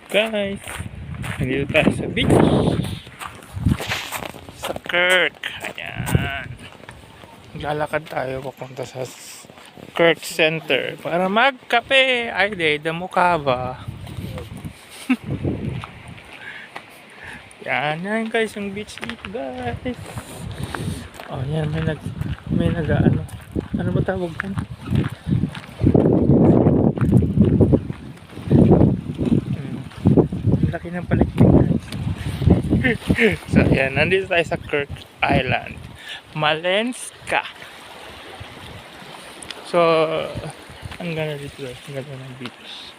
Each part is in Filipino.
Guys, nandito tayo sa beach sa Kirk. Ayan, lalakad tayo papunta sa Kirk Center para magkape. Ay de, damo ka ba? Yan guys, yung beach dito guys. Oh yan, may nag ano ba tawag yan? Laki ng paligid guys. So yan, nandito tayo sa Kirk Island, Malenska. So ang ganda dito guys, ang ganda ng beach.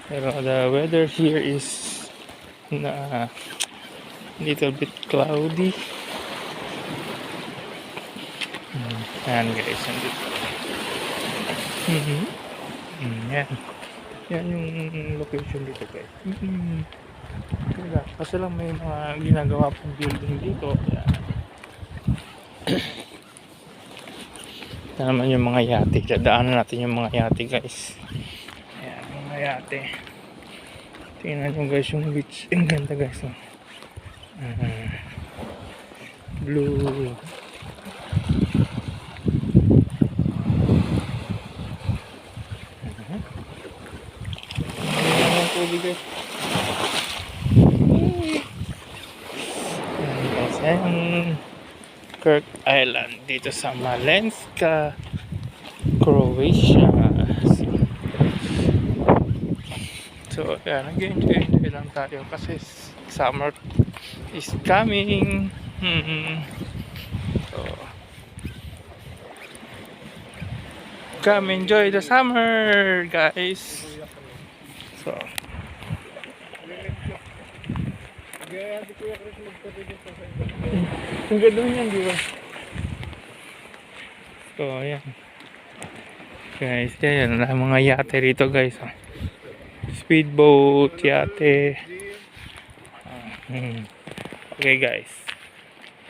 Pero the weather here is na little bit cloudy. Yan guys, nandito. Yan. Yan yung location dito guys. Kasi lang may mga ginagawa pang building dito. Yan. Ito naman yung mga yate. Daanan natin yung mga yate guys. Yan, mga yate. Tingnan nyo guys yung beach. Ang ganda guys. Blue. Guys. Yan guys, ang Kirk Island dito sa Malenska, Croatia. So yan, nag-enjoy lang tayo kasi summer is coming. So come enjoy the summer guys. So ang ganda niyan, di ba? So, ayan. Guys, yan. Mga yate rito, guys. Speedboat, yate. Okay, guys.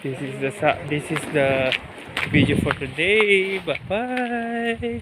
This is the video for today. Bye-bye.